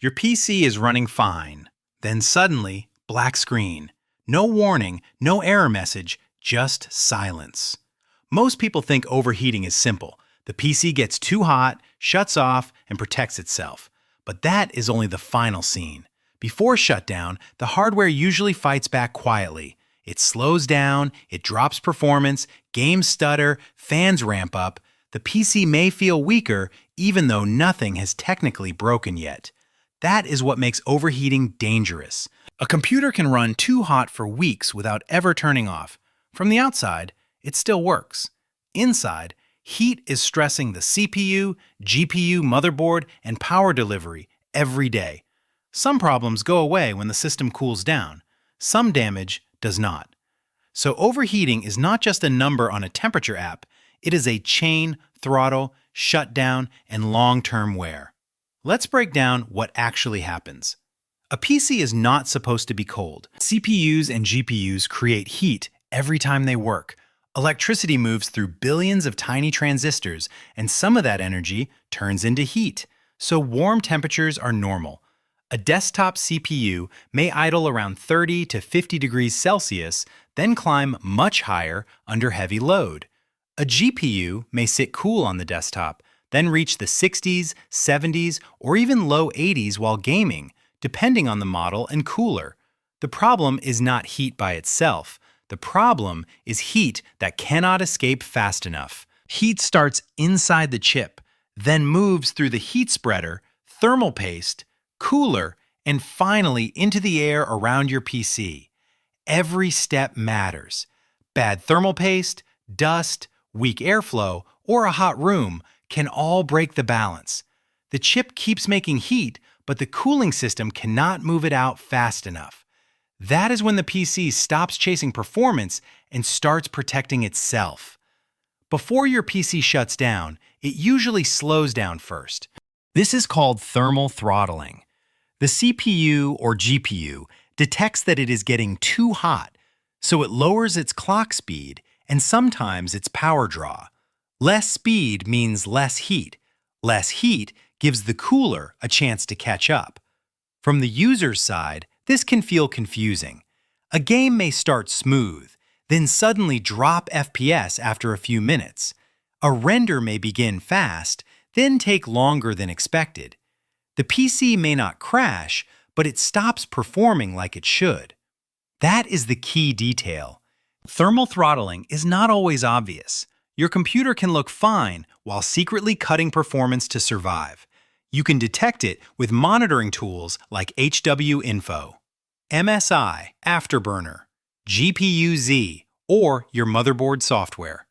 Your PC is running fine. Then suddenly, black screen. No warning, no error message, just silence. Most people think overheating is simple. The PC gets too hot, shuts off, and protects itself. But that is only the final scene. Before shutdown, the hardware usually fights back quietly. It slows down, it drops performance, games stutter, fans ramp up. The PC may feel weaker even though nothing has technically broken yet. That is what makes overheating dangerous. A computer can run too hot for weeks without ever turning off. From the outside, it still works. Inside, heat is stressing the CPU, GPU, motherboard, and power delivery every day. Some problems go away when the system cools down. Some damage does not. So overheating is not just a number on a temperature app. It is a chain, throttle, shutdown, and long-term wear. Let's break down what actually happens. A PC is not supposed to be cold. CPUs and GPUs create heat every time they work. Electricity moves through billions of tiny transistors, and some of that energy turns into heat. So warm temperatures are normal. A desktop CPU may idle around 30 to 50 degrees Celsius, then climb much higher under heavy load. A GPU may sit cool on the desktop, then reach the 60s, 70s, or even low 80s while gaming, depending on the model and cooler. The problem is not heat by itself. The problem is heat that cannot escape fast enough. Heat starts inside the chip, then moves through the heat spreader, thermal paste, cooler, and finally into the air around your PC. Every step matters. Bad thermal paste, dust, weak airflow, or a hot room can all break the balance. The chip keeps making heat, but the cooling system cannot move it out fast enough. That is when the PC stops chasing performance and starts protecting itself. Before your PC shuts down, it usually slows down first. This is called thermal throttling. The CPU or GPU detects that it is getting too hot, so it lowers its clock speed and sometimes its power draw. Less speed means less heat. Less heat gives the cooler a chance to catch up. From the user's side, this can feel confusing. A game may start smooth, then suddenly drop FPS after a few minutes. A render may begin fast, then take longer than expected. The PC may not crash, but it stops performing like it should. That is the key detail. Thermal throttling is not always obvious. Your computer can look fine while secretly cutting performance to survive. You can detect it with monitoring tools like HW Info, MSI, Afterburner, GPU-Z, or your motherboard software.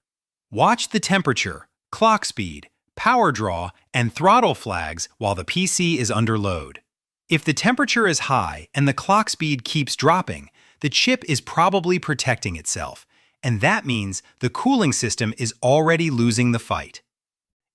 Watch the temperature, clock speed, power draw, and throttle flags while the PC is under load. If the temperature is high and the clock speed keeps dropping, the chip is probably protecting itself, and that means the cooling system is already losing the fight.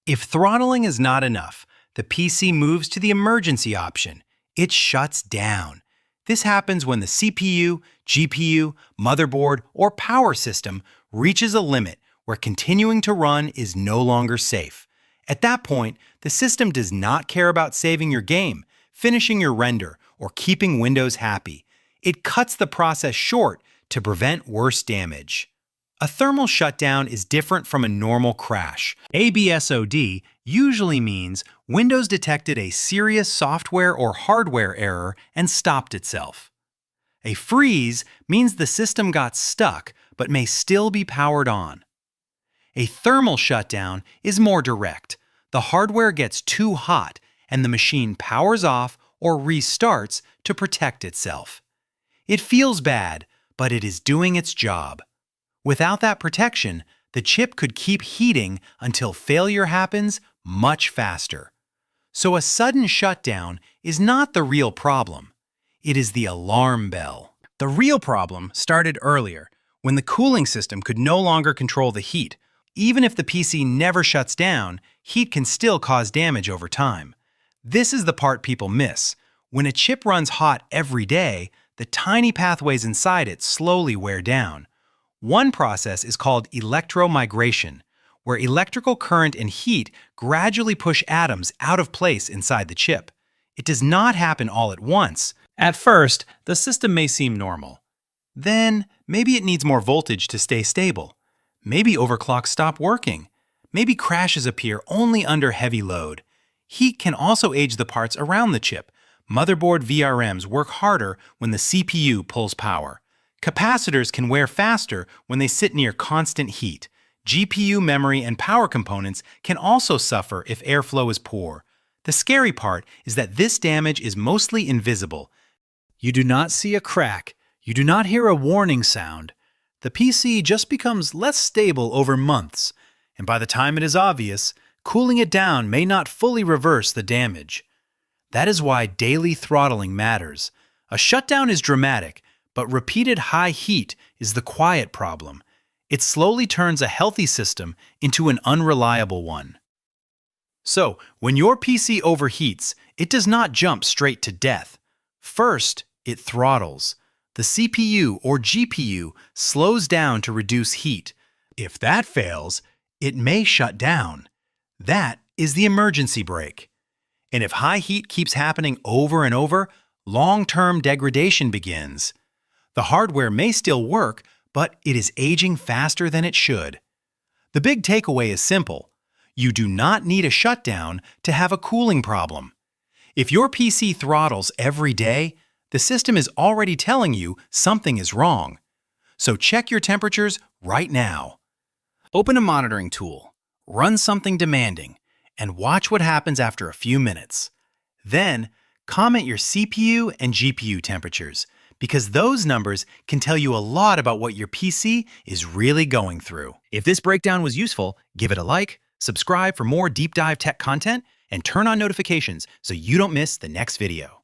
If throttling is not enough, the PC moves to the emergency option. It shuts down. This happens when the CPU, GPU, motherboard, or power system reaches a limit where continuing to run is no longer safe. At that point, the system does not care about saving your game, finishing your render, or keeping Windows happy. It cuts the process short to prevent worse damage. A thermal shutdown is different from a normal crash. ABSOD usually means Windows detected a serious software or hardware error and stopped itself. A freeze means the system got stuck but may still be powered on. A thermal shutdown is more direct. The hardware gets too hot and the machine powers off or restarts to protect itself. It feels bad, but it is doing its job. Without that protection, the chip could keep heating until failure happens much faster. So a sudden shutdown is not the real problem. It is the alarm bell. The real problem started earlier, when the cooling system could no longer control the heat. Even if the PC never shuts down, heat can still cause damage over time. This is the part people miss. When a chip runs hot every day, the tiny pathways inside it slowly wear down. One process is called electromigration, where electrical current and heat gradually push atoms out of place inside the chip. It does not happen all at once. At first, the system may seem normal. Then, maybe it needs more voltage to stay stable. Maybe overclocks stop working. Maybe crashes appear only under heavy load. Heat can also age the parts around the chip. Motherboard VRMs work harder when the CPU pulls power. Capacitors can wear faster when they sit near constant heat. GPU memory and power components can also suffer if airflow is poor. The scary part is that this damage is mostly invisible. You do not see a crack. You do not hear a warning sound. The PC just becomes less stable over months, and by the time it is obvious, cooling it down may not fully reverse the damage. That is why daily throttling matters. A shutdown is dramatic, but repeated high heat is the quiet problem. It slowly turns a healthy system into an unreliable one. So, when your PC overheats, it does not jump straight to death. First, it throttles. The CPU or GPU slows down to reduce heat. If that fails, it may shut down. That is the emergency brake. And if high heat keeps happening over and over, long-term degradation begins. The hardware may still work, but it is aging faster than it should. The big takeaway is simple. You do not need a shutdown to have a cooling problem. If your PC throttles every day, the system is already telling you something is wrong. So check your temperatures right now. Open a monitoring tool, run something demanding, and watch what happens after a few minutes. Then, comment your CPU and GPU temperatures, because those numbers can tell you a lot about what your PC is really going through. If this breakdown was useful, give it a like, subscribe for more deep dive tech content, and turn on notifications so you don't miss the next video.